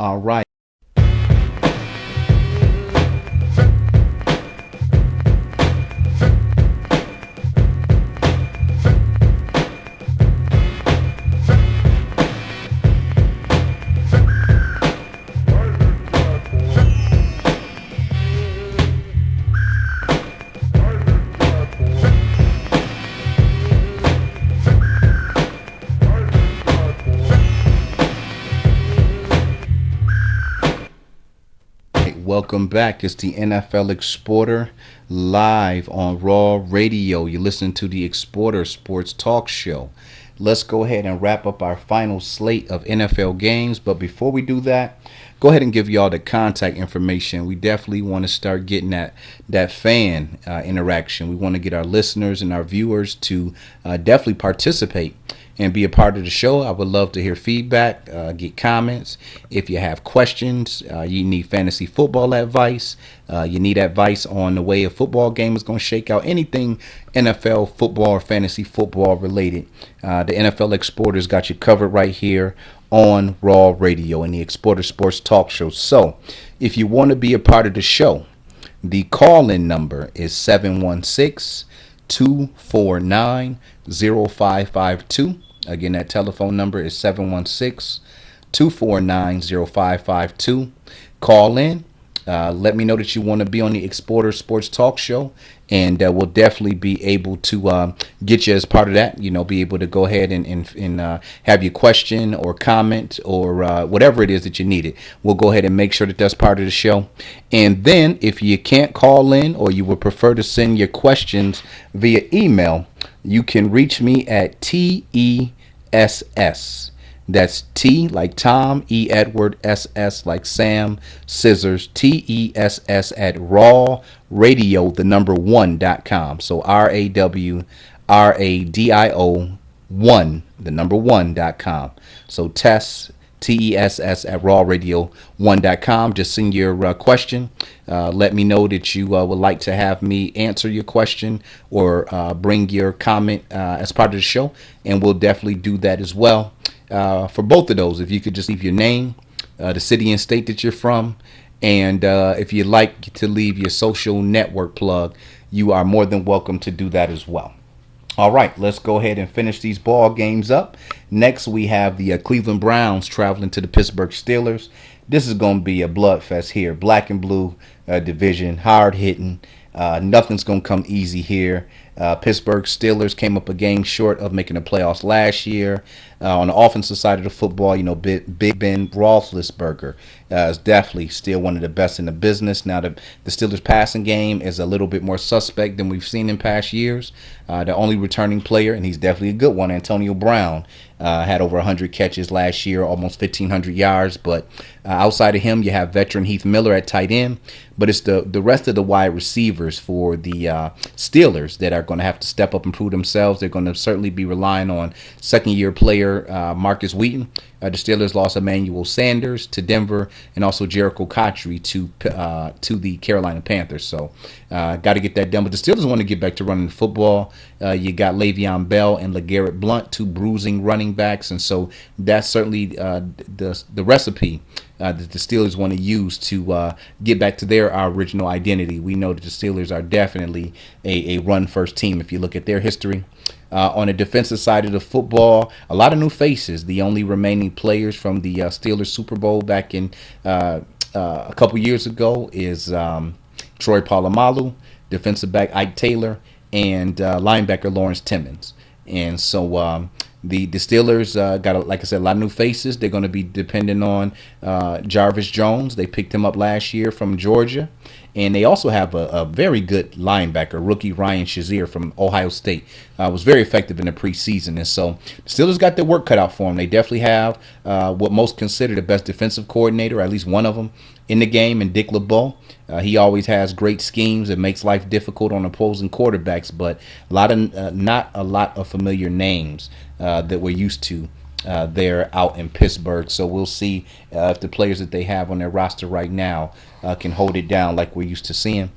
All right. Welcome back. It's the NFL Exporter live on Raw Radio. You're listening to the Exporter Sports Talk Show. Let's go ahead and wrap up our final slate of NFL games. But before we do that, go ahead and give y'all the contact information. We definitely want to start getting that fan interaction. We want to get our listeners and our viewers to definitely participate and be a part of the show. I would love to hear feedback, get comments. If you have questions, you need fantasy football advice, you need advice on the way a football game is going to shake out, anything NFL football or fantasy football related, the NFL Exporter's got you covered right here on Raw Radio and the Exporter Sports Talk Show. So if you want to be a part of the show, the call-in number is 716-249-0552. Again, that telephone number is 716-249-0552. Call in. Let me know that you want to be on the Exporter Sports Talk Show, and we'll definitely be able to get you as part of that. You know, be able to go ahead and have your question or comment or whatever it is that you needed. We'll go ahead and make sure that that's part of the show. And then if you can't call in or you would prefer to send your questions via email, you can reach me at TESS. That's T like Tom, E Edward, SS like Sam, Scissors, TESS at rawradio, the number 1.com. So RAWRADIO 1, the number 1.com. So TESS at rawradio1.com. Just send your question. Let me know that you would like to have me answer your question or bring your comment as part of the show, and we'll definitely do that as well. For both of those, if you could just leave your name, the city and state that you're from, and if you'd like to leave your social network plug, you are more than welcome to do that as well. All right, let's go ahead and finish these ball games up. Next, we have the Cleveland Browns traveling to the Pittsburgh Steelers. This is going to be a bloodfest here. Black and blue division, hard hitting. Nothing's going to come easy here. Pittsburgh Steelers came up a game short of making the playoffs last year. On the offensive side of the football, you know, Big Ben Roethlisberger is definitely still one of the best in the business. Now, the Steelers passing game is a little bit more suspect than we've seen in past years. The only returning player, and he's definitely a good one, Antonio Brown, had over 100 catches last year, almost 1,500 yards. But outside of him, you have veteran Heath Miller at tight end. But it's the rest of the wide receivers for the Steelers that are going to have to step up and prove themselves. They're going to certainly be relying on second-year player Marcus Wheaton. The Steelers lost Emmanuel Sanders to Denver, and also Jericho Cotchery to the Carolina Panthers. So got to get that done. But the Steelers want to get back to running the football. You got Le'Veon Bell and LeGarrette Blount, two bruising running backs, and so that's certainly the recipe that the Steelers want to use to get back to their original identity. We know that the Steelers are definitely a run-first team if you look at their history. On the defensive side of the football, a lot of new faces. The only remaining players from the Steelers Super Bowl back in a couple years ago is Troy Polamalu, defensive back Ike Taylor, and linebacker Lawrence Timmons. And so the Steelers got, like I said, a lot of new faces. They're going to be dependent on Jarvis Jones. They picked him up last year from Georgia. And they also have a very good linebacker, rookie Ryan Shazier from Ohio State. Was very effective in the preseason. And so the Steelers got their work cut out for them. They definitely have what most consider the best defensive coordinator, at least one of them, in the game, in Dick LeBeau. He always has great schemes and makes life difficult on opposing quarterbacks, but not a lot of familiar names that we're used to there out in Pittsburgh. So we'll see if the players that they have on their roster right now can hold it down like we're used to seeing.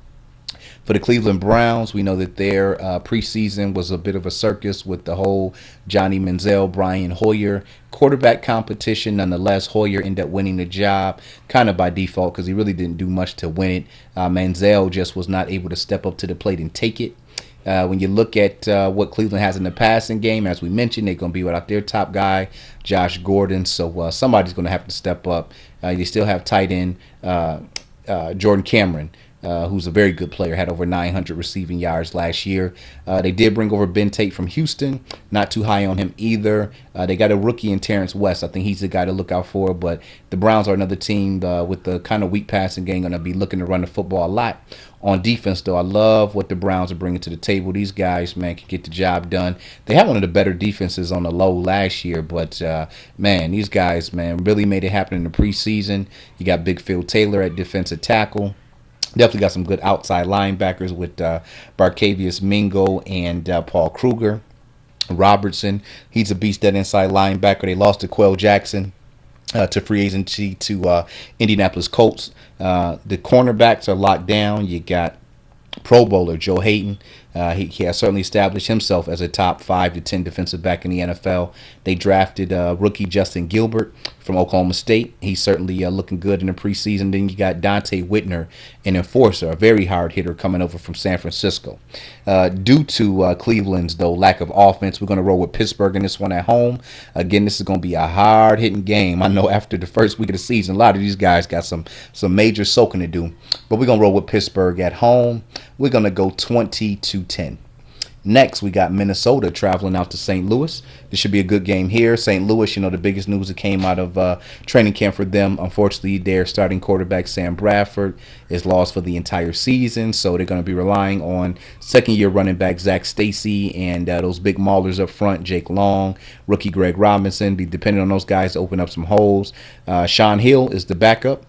For the Cleveland Browns, we know that their preseason was a bit of a circus with the whole Johnny Manziel, Brian Hoyer quarterback competition. Nonetheless, Hoyer ended up winning the job kind of by default because he really didn't do much to win it. Manziel just was not able to step up to the plate and take it. When you look at what Cleveland has in the passing game, as we mentioned, they're going to be without their top guy, Josh Gordon. So somebody's going to have to step up. You still have tight end Jordan Cameron, who's a very good player, had over 900 receiving yards last year. They did bring over Ben Tate from Houston. Not too high on him either. They got a rookie in Terrence West. I think he's the guy to look out for. But the Browns are another team with the kind of weak passing game, going to be looking to run the football a lot. On defense, though, I love what the Browns are bringing to the table. These guys, man, can get the job done. They had one of the better defenses on the low last year, but, man, these guys, man, really made it happen in the preseason. You got Big Phil Taylor at defensive tackle. Definitely got some good outside linebackers with Barkevius Mingo and Paul Kruger. Robertson, he's a beast at inside linebacker. They lost to Quell Jackson to free agency to Indianapolis Colts. The cornerbacks are locked down. You got Pro Bowler Joe Hayden. He has certainly established himself as a top 5 to 10 defensive back in the NFL. They drafted rookie Justin Gilbert from Oklahoma State. He's certainly looking good in the preseason. Then you got Dante Whitner, an enforcer, a very hard hitter coming over from San Francisco. Due to Cleveland's, though, lack of offense, we're going to roll with Pittsburgh in this one at home. Again, this is going to be a hard-hitting game. I know after the first week of the season, a lot of these guys got some major soaking to do. But we're going to roll with Pittsburgh at home. We're going to go 20-10. Next, we got Minnesota traveling out to St. Louis. This should be a good game here. St. Louis, the biggest news that came out of training camp for them, unfortunately, their starting quarterback, Sam Bradford, is lost for the entire season. So they're going to be relying on second-year running back Zach Stacy and those big maulers up front, Jake Long, rookie Greg Robinson, be dependent on those guys to open up some holes. Sean Hill is the backup.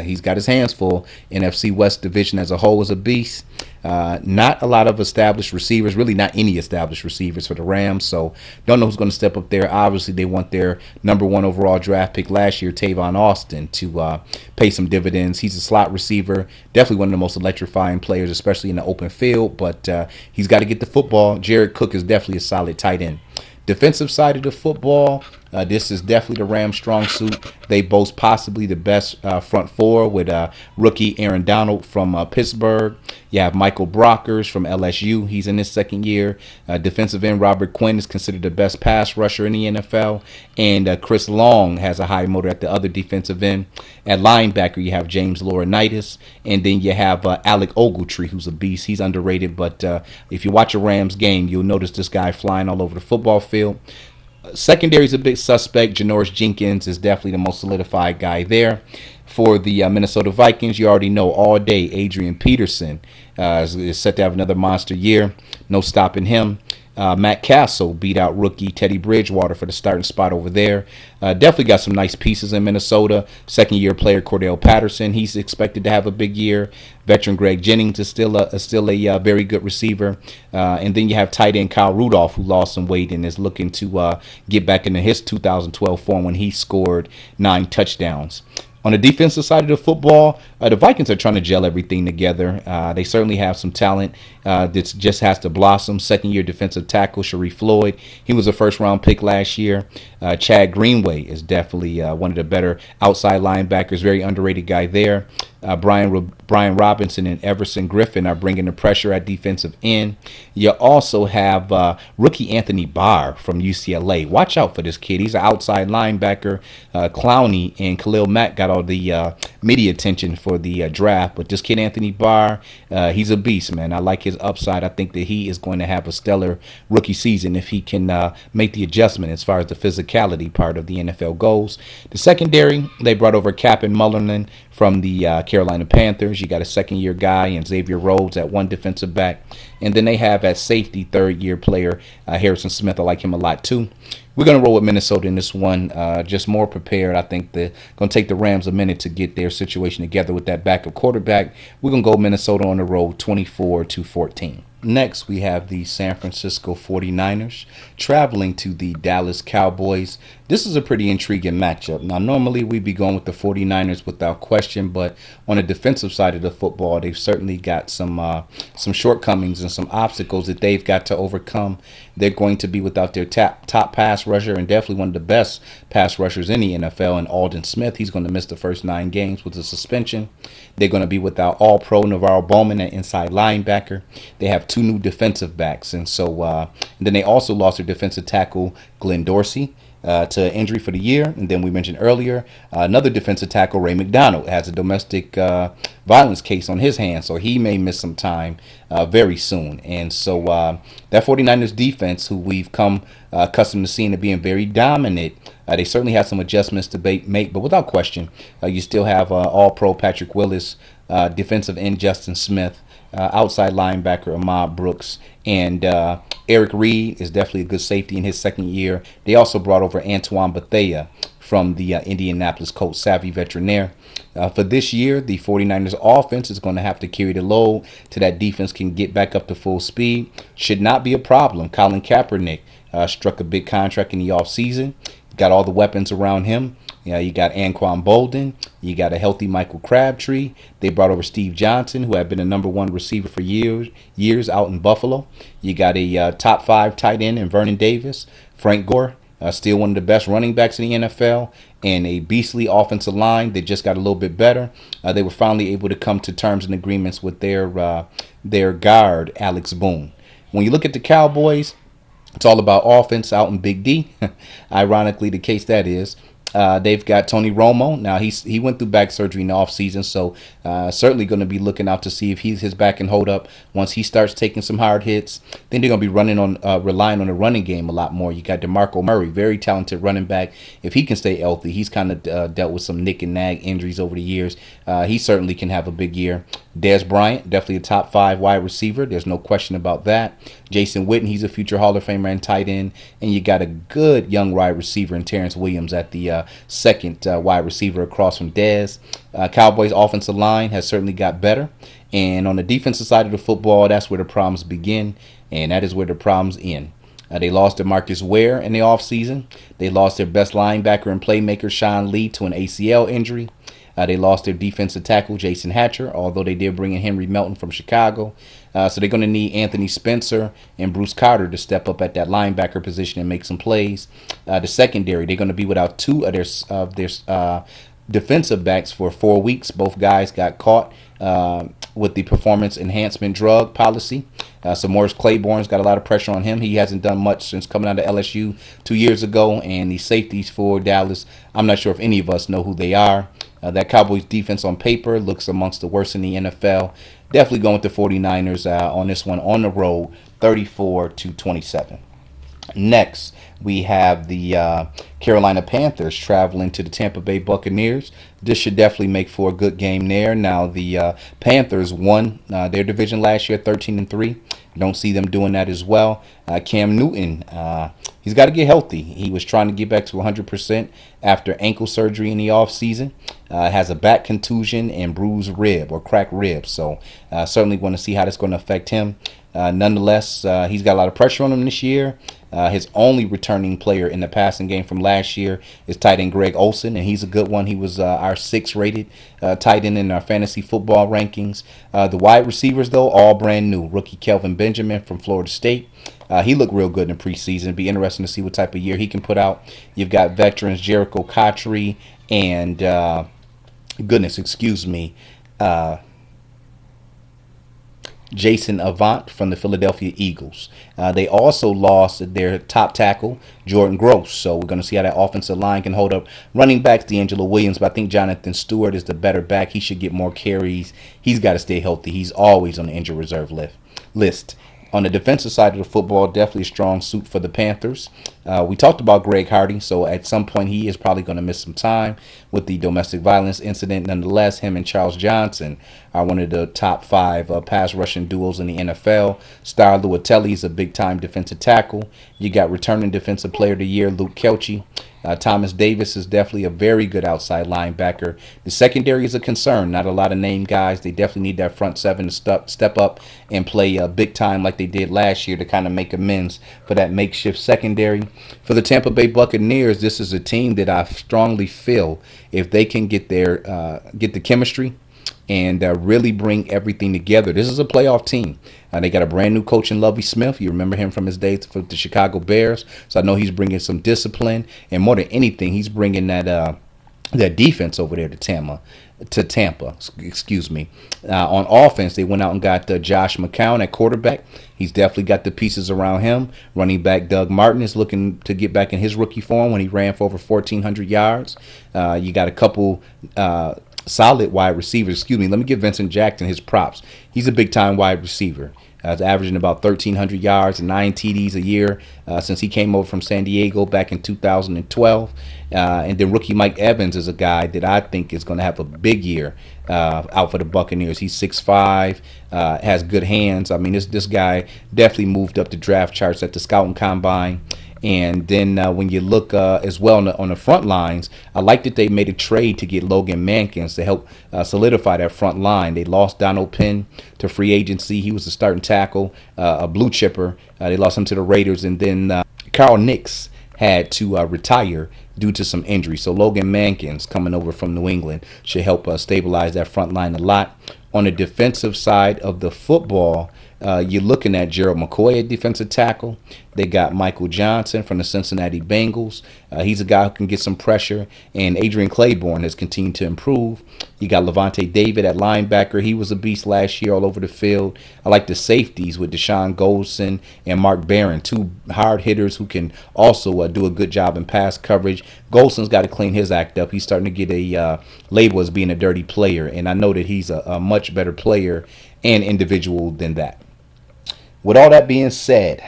He's got his hands full. NFC West division as a whole is a beast. Not a lot of established receivers, really not any established receivers for the Rams, so don't know who's going to step up there. Obviously, they want their number 1 overall draft pick last year, Tavon Austin, to pay some dividends. He's a slot receiver, definitely one of the most electrifying players, especially in the open field, but he's got to get the football. Jared Cook is definitely a solid tight end. Defensive side of the football, this is definitely the Rams' strong suit. They boast possibly the best front four with rookie Aaron Donald from Pittsburgh. You have Michael Brockers from LSU. He's in his second year. Defensive end Robert Quinn is considered the best pass rusher in the NFL. And Chris Long has a high motor at the other defensive end. At linebacker, you have James Laurinaitis. And then you have Alec Ogletree, who's a beast. He's underrated, but if you watch a Rams game, you'll notice this guy flying all over the football field. Secondary is a big suspect. Janoris Jenkins is definitely the most solidified guy there. For the Minnesota Vikings, you already know all day Adrian Peterson is set to have another monster year. No stopping him. Matt Castle beat out rookie Teddy Bridgewater for the starting spot over there. Definitely got some nice pieces in Minnesota. Second-year player Cordell Patterson, he's expected to have a big year. Veteran Greg Jennings is still a very good receiver. And then you have tight end Kyle Rudolph, who lost some weight and is looking to get back into his 2012 form when he scored 9 touchdowns. On the defensive side of the football, the Vikings are trying to gel everything together. They certainly have some talent that just has to blossom. Second-year defensive tackle Sharif Floyd. He was a first-round pick last year. Chad Greenway is definitely one of the better outside linebackers. Very underrated guy there. Brian Robinson and Everson Griffin are bringing the pressure at defensive end. You also have rookie Anthony Barr from UCLA. Watch out for this kid. He's an outside linebacker. Clowney and Khalil Mack got all the media attention for the draft, but this kid Anthony Barr, he's a beast, man. I like his upside. I think that he is going to have a stellar rookie season if he can make the adjustment as far as the physicality part of the NFL goes. The secondary, they brought over Captain Mullerman from the Carolina Panthers. You got a second-year guy and Xavier Rhodes at one defensive back. And then they have at safety third-year player Harrison Smith. I like him a lot too. We're going to roll with Minnesota in this one, just more prepared. I think they're going to take the Rams a minute to get their situation together with that backup quarterback. We're going to go Minnesota on the road 24-14. Next, we have the San Francisco 49ers traveling to the Dallas Cowboys. This is a pretty intriguing matchup. Now, normally we'd be going with the 49ers without question, but on the defensive side of the football, they've certainly got some shortcomings and some obstacles that they've got to overcome. They're going to be without their top pass rusher and definitely one of the best pass rushers in the NFL, and Aldon Smith. He's going to miss the first 9 games with a suspension. They're going to be without All-Pro Navarro Bowman, an inside linebacker. They have 2 new defensive backs, and then they also lost their defensive tackle Glenn Dorsey to injury for the year. And then we mentioned earlier, another defensive tackle, Ray McDonald, has a domestic violence case on his hands, so he may miss some time very soon. And so that 49ers defense, who we've come accustomed to seeing to being very dominant, they certainly have some adjustments to make, but without question, you still have All-Pro Patrick Willis, defensive end Justin Smith, outside linebacker Ahmad Brooks, and Eric Reed is definitely a good safety in his second year. They also brought over Antoine Bethea from the Indianapolis Colts, savvy veterinaire. For this year, the 49ers offense is going to have to carry the load till that defense can get back up to full speed. Should not be a problem. Colin Kaepernick struck a big contract in the offseason. Got all the weapons around him. You got Anquan Bolden. You got a healthy Michael Crabtree. They brought over Steve Johnson, who had been a #1 receiver for years out in Buffalo. You got a top 5 tight end in Vernon Davis. Frank Gore, still one of the best running backs in the NFL, and a beastly offensive line that just got a little bit better. They were finally able to come to terms and agreements with their guard, Alex Boone. When you look at the Cowboys, it's all about offense out in Big D. Ironically, the case that is. They've got Tony Romo. Now, he went through back surgery in the offseason, so certainly going to be looking out to see if his back can hold up once he starts taking some hard hits. Then they're going to be relying on the running game a lot more. You got DeMarco Murray, very talented running back. If he can stay healthy, he's kind of dealt with some nick and nag injuries over the years. He certainly can have a big year. Dez Bryant, definitely a top 5 wide receiver. There's no question about that. Jason Witten, he's a future Hall of Famer and tight end. And you got a good young wide receiver in Terrence Williams at the second wide receiver across from Dez. Cowboys' offensive line has certainly got better. And on the defensive side of the football, that's where the problems begin. And that is where the problems end. They lost DeMarcus Ware in the offseason. They lost their best linebacker and playmaker, Sean Lee, to an ACL injury. They lost their defensive tackle, Jason Hatcher, although they did bring in Henry Melton from Chicago. So they're going to need Anthony Spencer and Bruce Carter to step up at that linebacker position and make some plays. The secondary, they're going to be without 2 of their defensive backs for 4 weeks. Both guys got caught with the performance enhancement drug policy. So Morris Claiborne's got a lot of pressure on him. He hasn't done much since coming out of LSU 2 years ago. And the safeties for Dallas, I'm not sure if any of us know who they are. That Cowboys defense on paper looks amongst the worst in the NFL. Definitely going with the 49ers on this one on the road, 34-27. Next, we have the Carolina Panthers traveling to the Tampa Bay Buccaneers. This should definitely make for a good game there. Now, the Panthers won their division last year, 13-3. Don't see them doing that as well. Cam Newton, he's got to get healthy. He was trying to get back to 100% after ankle surgery in the offseason. Has a back contusion and bruised rib or cracked rib. So certainly want to see how that's going to affect him. Nonetheless, he's got a lot of pressure on him this year. His only returning player in the passing game from last year is tight end Greg Olsen, and he's a good one. He was our 6th rated tight end in our fantasy football rankings. The wide receivers, though, all brand new. Rookie Kelvin Benjamin from Florida State. He looked real good in the preseason. It'd be interesting to see what type of year he can put out. You've got veterans Jericho Cotchery and, Jason Avant from the Philadelphia Eagles. They also lost their top tackle, Jordan Gross. So we're going to see how that offensive line can hold up. Running backs, D'Angelo Williams, but I think Jonathan Stewart is the better back. He should get more carries. He's got to stay healthy. He's always on the injured reserve list. On the defensive side of the football, definitely a strong suit for the Panthers. We talked about Greg Hardy, so at some point he is probably going to miss some time with the domestic violence incident. Nonetheless, him and Charles Johnson are one of the top 5 pass rushing duos in the NFL. Star Luatelli is a big-time defensive tackle. You got returning defensive player of the year, Luke Kelce. Thomas Davis is definitely a very good outside linebacker. The secondary is a concern. Not a lot of name guys. They definitely need that front seven to step up and play big time like they did last year to kind of make amends for that makeshift secondary. For the Tampa Bay Buccaneers, this is a team that I strongly feel if they can get get the chemistry and really bring everything together. This is a playoff team. They got a brand new coach in Lovie Smith. You remember him from his days for the Chicago Bears. So I know he's bringing some discipline, and more than anything, he's bringing that defense over there to Tampa. Excuse me. On offense, they went out and got Josh McCown at quarterback. He's definitely got the pieces around him. Running back Doug Martin is looking to get back in his rookie form when he ran for over 1,400 yards. You got a couple solid wide receivers. Excuse me. Let me give Vincent Jackson his props. He's a big-time wide receiver. He's averaging about 1,300 yards and 9 TDs a year since he came over from San Diego back in 2012. And then rookie Mike Evans is a guy that I think is going to have a big year out for the Buccaneers. He's 6'5", has good hands. I mean, this guy definitely moved up the draft charts at the scouting combine. And then when you look as well on the front lines, I like that they made a trade to get Logan Mankins to help solidify that front line. They lost Donald Penn to free agency. He was the starting tackle, a blue chipper. They lost him to the Raiders. And then Carl Nix had to retire due to some injury. So Logan Mankins coming over from New England should help stabilize that front line a lot. On the defensive side of the football, you're looking at Gerald McCoy at defensive tackle. They got Michael Johnson from the Cincinnati Bengals. He's a guy who can get some pressure. And Adrian Claiborne has continued to improve. You got Levante David at linebacker. He was a beast last year all over the field. I like the safeties with Deshaun Goldson and Mark Barron, two hard hitters who can also do a good job in pass coverage. Golson's got to clean his act up. He's starting to get a label as being a dirty player. And I know that he's a much better player and individual than that. With all that being said,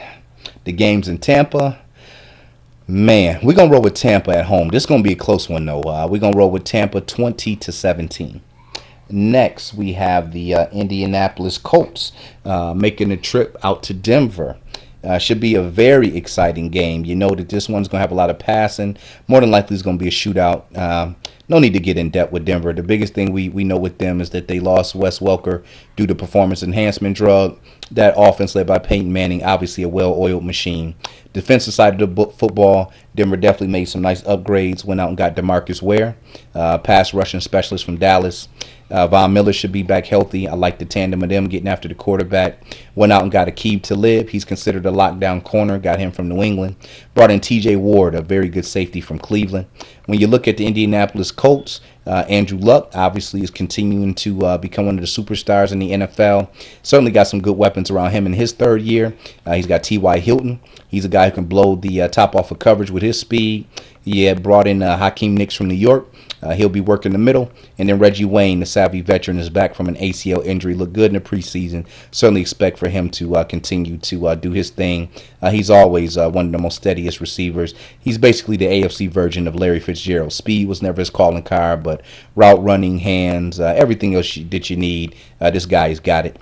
the games in Tampa, man, we're going to roll with Tampa at home. This is going to be a close one, though. We're going to roll with Tampa 20-17. Next, we have the Indianapolis Colts making a trip out to Denver. Should be a very exciting game. You know that this one's going to have a lot of passing. More than likely, it's going to be a shootout. No need to get in depth with Denver. The biggest thing we know with them is that they lost Wes Welker due to performance enhancement drug. That offense led by Peyton Manning, obviously a well-oiled machine. Defensive side of the football, Denver definitely made some nice upgrades. Went out and got DeMarcus Ware, pass rushing specialist from Dallas. Von Miller should be back healthy. I like the tandem of them getting after the quarterback. Went out and got Aqib Talib. He's considered a lockdown corner. Got him from New England. Brought in T.J. Ward, a very good safety from Cleveland. When you look at the Indianapolis Colts, Andrew Luck obviously is continuing to become one of the superstars in the NFL. Certainly got some good weapons around him in his third year. He's got T.Y. Hilton. He's a guy who can blow the top off of coverage with his speed. He had brought in Hakeem Nicks from New York. He'll be working the middle. And then Reggie Wayne, the savvy veteran, is back from an ACL injury. Looked good in the preseason. Certainly expect for him to continue to do his thing. He's always one of the most steadiest receivers. He's basically the AFC version of Larry Fitzgerald. Speed was never his calling card, but route running, hands, everything else that you need, this guy's got it.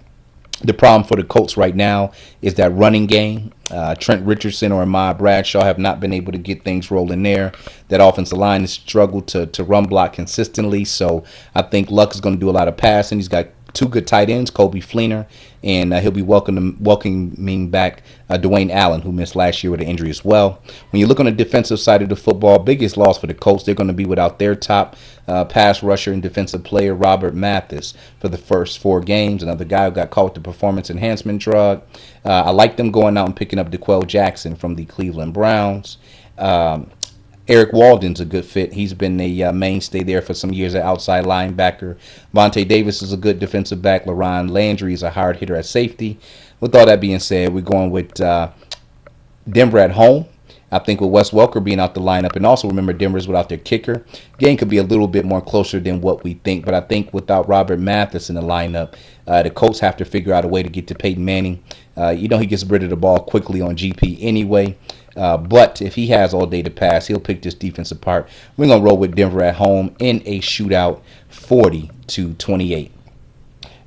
The problem for the Colts right now is that running game. Trent Richardson or Ahmad Bradshaw have not been able to get things rolling there. That offensive line has struggled to run block consistently. So I think Luck is going to do a lot of passing. He's got two good tight ends, Kobe Fleener, and he'll be welcoming back Dwayne Allen, who missed last year with an injury as well. When you look on the defensive side of the football, biggest loss for the Colts, they're going to be without their top pass rusher and defensive player, Robert Mathis, for the first 4 games. Another guy who got caught with the performance enhancement drug. I like them going out and picking up DeQuell Jackson from the Cleveland Browns. Eric Walden's a good fit. He's been a mainstay there for some years at outside linebacker. Vontae Davis is a good defensive back. LaRon Landry is a hard hitter at safety. With all that being said, we're going with Denver at home. I think with Wes Welker being out the lineup, and also remember Denver's without their kicker, game could be a little bit more closer than what we think. But I think without Robert Mathis in the lineup, the Colts have to figure out a way to get to Peyton Manning. He gets rid of the ball quickly on GP anyway. But if he has all day to pass, he'll pick this defense apart. We're going to roll with Denver at home in a shootout, 40-28.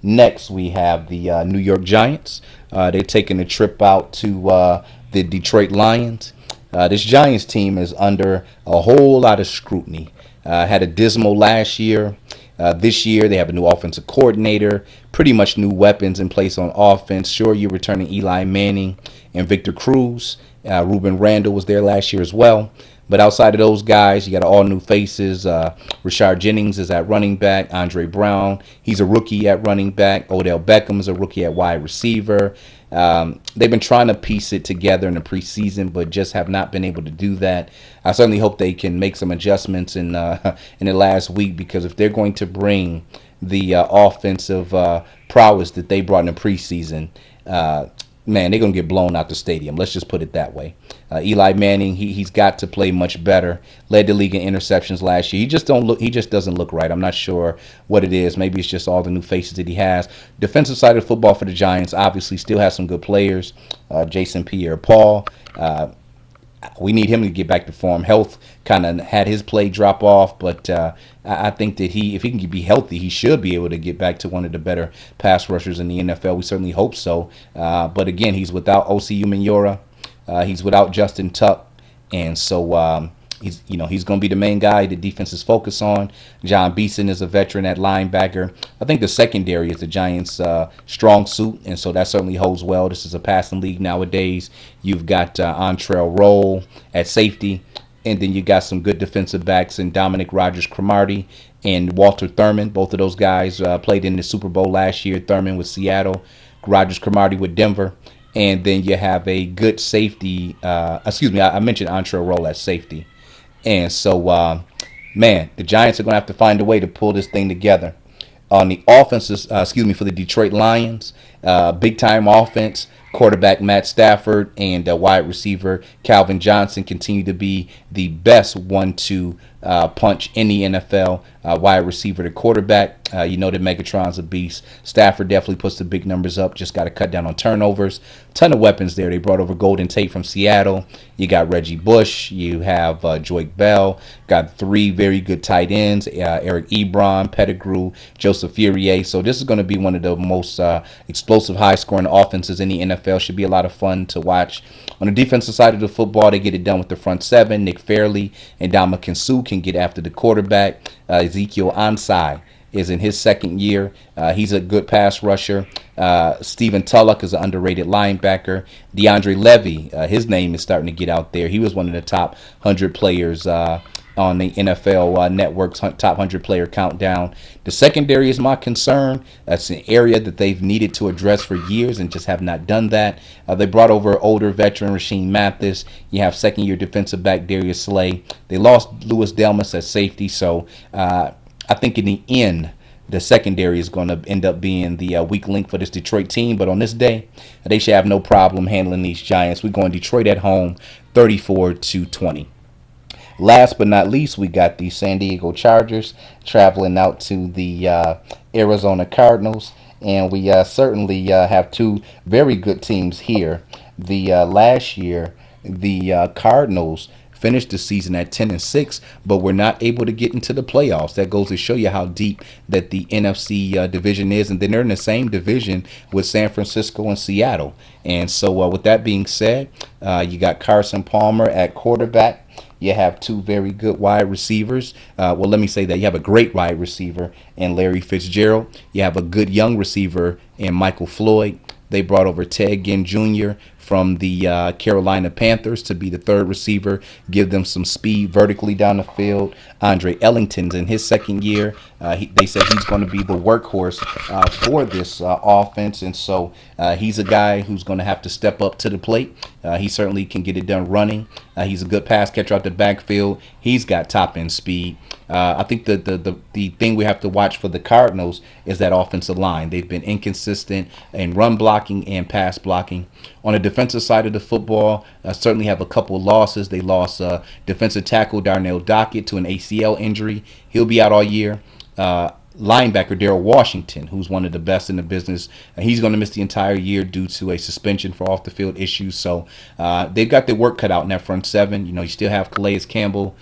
Next, we have the New York Giants. They're taking a trip out to the Detroit Lions. This Giants team is under a whole lot of scrutiny. Had a dismal last year. This year, they have a new offensive coordinator, pretty much new weapons in place on offense. Sure, you're returning Eli Manning and Victor Cruz. Ruben Randall was there last year as well. But outside of those guys, you got all new faces. Rashard Jennings is at running back. Andre Brown, he's a rookie at running back. Odell Beckham is a rookie at wide receiver. They've been trying to piece it together in the preseason, but just have not been able to do that. I certainly hope they can make some adjustments in the last week, because if they're going to bring the offensive prowess that they brought in the preseason, man, they're going to get blown out the stadium. Let's just put it that way. Eli Manning, he's got to play much better. Led the league in interceptions last year. He just doesn't look right. I'm not sure what it is. Maybe it's just all the new faces that he has. Defensive side of football for the Giants obviously still has some good players. Jason Pierre-Paul. We need him to get back to form. Health kind of had his play drop off, but I think that if he can be healthy, he should be able to get back to one of the better pass rushers in the NFL. We certainly hope so. But again, he's without Osi Umenyiora. He's without Justin Tuck, and so he's going to be the main guy the defense is focused on. John Beeson is a veteran at linebacker. I think the secondary is the Giants' strong suit, and so that certainly holds well. This is a passing league nowadays. You've got Antrell Roll at safety, and then you got some good defensive backs in Dominic Rodgers-Cromartie and Walter Thurman. Both of those guys played in the Super Bowl last year. Thurman with Seattle, Rodgers-Cromartie with Denver. And then you have a good safety. I mentioned Antrell Roll at safety. And so, man, the Giants are going to have to find a way to pull this thing together. On the offenses, for the Detroit Lions, big-time offense. Quarterback Matt Stafford and wide receiver Calvin Johnson continue to be the best 1-2 punch in the NFL. Wide receiver to quarterback, that Megatron's a beast. Stafford definitely puts the big numbers up. Just got to cut down on turnovers. Ton of weapons there. They brought over Golden Tate from Seattle. You got Reggie Bush. You have Joique Bell. Got 3 very good tight ends. Eric Ebron, Pettigrew, Joseph Fourier. So this is going to be one of the most explosive, high-scoring offenses in the NFL. Should be a lot of fun to watch. On the defensive side of the football, they get it done with the front 7. Nick Fairley and Ndamukong Suh can get after the quarterback. Ezekiel Ansai is in his second year. He's a good pass rusher. Stephen Tulloch is an underrated linebacker. DeAndre Levy, his name is starting to get out there. He was one of the top 100 players on the NFL Network's top 100 player countdown. The secondary is my concern. That's an area that they've needed to address for years and just have not done that. They brought over older veteran Rasheem Mathis. You have second-year defensive back Darius Slay. They lost Louis Delmas at safety, so I think in the end, the secondary is going to end up being the weak link for this Detroit team. But on this day, they should have no problem handling these Giants. We're going Detroit at home, 34-20. Last but not least, we got the San Diego Chargers traveling out to the Arizona Cardinals. And we certainly have 2 very good teams here. Last year, the Cardinals finished the season at 10-6, but were not able to get into the playoffs. That goes to show you how deep that the NFC division is, and then they're in the same division with San Francisco and Seattle. And so with that being said, you got Carson Palmer at quarterback. You have 2 very good wide receivers. Let me say that. You have a great wide receiver in Larry Fitzgerald. You have a good young receiver in Michael Floyd. They brought over Ted Ginn Jr. from the Carolina Panthers to be the 3rd receiver, give them some speed vertically down the field. Andre Ellington's in his second year. They said he's going to be the workhorse for this offense, and so he's a guy who's going to have to step up to the plate. He certainly can get it done running. He's a good pass catcher out the backfield. He's got top-end speed. I think the thing we have to watch for the Cardinals is that offensive line. They've been inconsistent in run blocking and pass blocking. On the defensive side of the football, certainly have a couple losses. They lost defensive tackle Darnell Dockett to an ACL injury. He'll be out all year. Linebacker Darrell Washington, who's one of the best in the business, he's going to miss the entire year due to a suspension for off-the-field issues. So they've got their work cut out in that front 7. You still have Calais Campbell,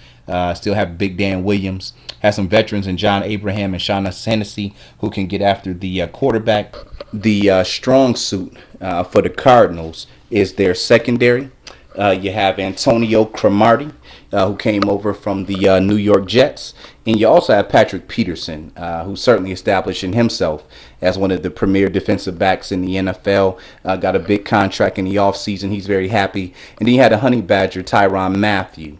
still have Big Dan Williams, have some veterans in John Abraham and Shauna Hennessy who can get after the quarterback. The strong suit for the Cardinals is their secondary. You have Antonio Cromartie, who came over from the New York Jets. And you also have Patrick Peterson, who's certainly establishing himself as one of the premier defensive backs in the NFL. Got a big contract in the offseason. He's very happy. And then you had a honey badger, Tyrann Mathieu,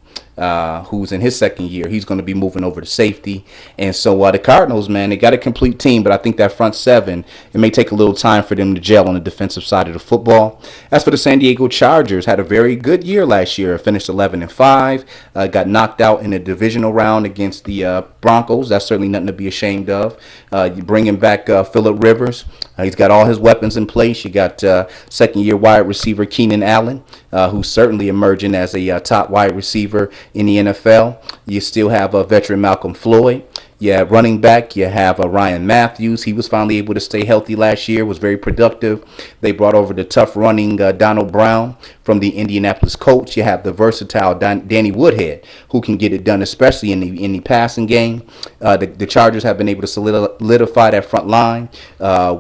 who's in his second year. He's going to be moving over to safety. And so the Cardinals, man, they got a complete team, but I think that front seven, it may take a little time for them to gel on the defensive side of the football. As for the San Diego Chargers, had a very good year last year. Finished 11-5. Got knocked out in the divisional round against the Broncos. That's certainly nothing to be ashamed of. You bringing back Phillip Rivers. He's got all his weapons in place. You got second-year wide receiver Keenan Allen, who's certainly emerging as a top wide receiver in the NFL. You still have veteran Malcolm Floyd. Yeah, running back, you have Ryan Matthews. He was finally able to stay healthy last year, was very productive. They brought over the tough running Donald Brown from the Indianapolis Colts. You have the versatile Danny Woodhead, who can get it done, especially in the passing game. The Chargers have been able to solidify that front line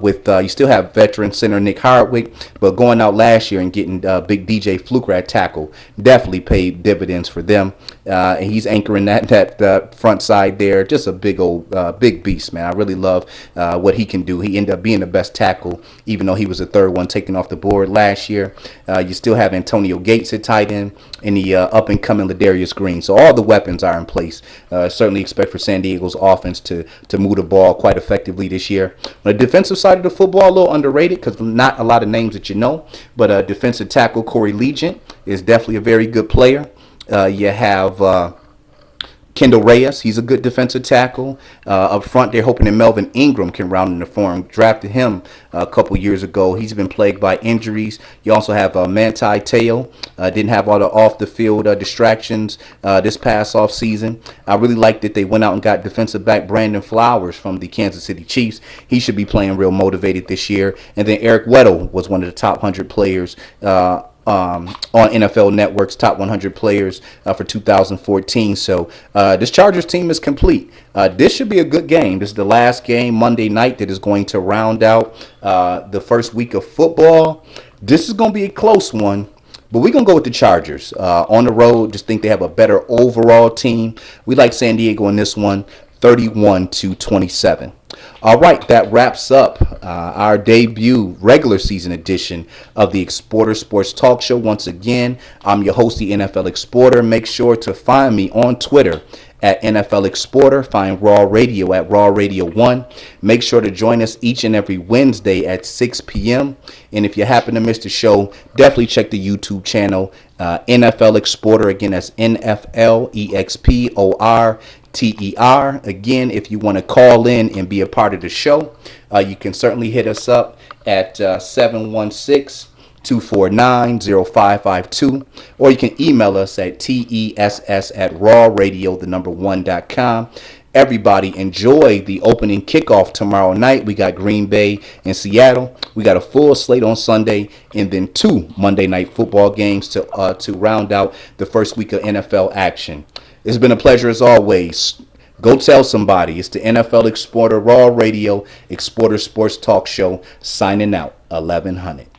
with you still have veteran center Nick Hardwick, but going out last year and getting big DJ Fluker at tackle definitely paid dividends for them. And he's anchoring that front side there. Just a big beast, man. I really love what he can do. He ended up being the best tackle, even though he was the third one taken off the board last year. You still have Antonio Gates at tight end and the up-and-coming Ladarius Green. So all the weapons are in place. Certainly expect for San Diego's offense to move the ball quite effectively this year. On the defensive side of the football, a little underrated because not a lot of names that you know, but defensive tackle Corey Legent is definitely a very good player. You have Kendall Reyes, he's a good defensive tackle. Up front, they're hoping that Melvin Ingram can round in the form. Drafted him a couple years ago. He's been plagued by injuries. You also have Manti Te'o. Didn't have all the off-the-field distractions this past offseason. I really like that they went out and got defensive back Brandon Flowers from the Kansas City Chiefs. He should be playing real motivated this year. And then Eric Weddle was one of the top 100 players on NFL Network's top 100 players for 2014. So this Chargers team is complete. This should be a good game. This is the last game Monday night that is going to round out the first week of football. This is going to be a close one. But we're going to go with the Chargers. On the road, just think they have a better overall team. We like San Diego in this one, 31-27. All right, that wraps up our debut regular season edition of the Exporter Sports Talk Show. Once again, I'm your host, the NFL Exporter. Make sure to find me on Twitter at NFLExporter. Find Raw Radio at Raw Radio 1. Make sure to join us each and every Wednesday at 6 p.m. And if you happen to miss the show, definitely check the YouTube channel, NFL Exporter. Again, that's NFLExporter. Again, if you want to call in and be a part of the show, you can certainly hit us up at 716-249-0552, or you can email us at tess@rawradio1.com. Everybody enjoy the opening kickoff tomorrow night. We got Green Bay and Seattle. We got a full slate on Sunday, and then 2 Monday night football games to round out the first week of NFL action. It's been a pleasure as always. Go tell somebody. It's the NFL Exporter Raw Radio Exporter Sports Talk Show signing out. 1100.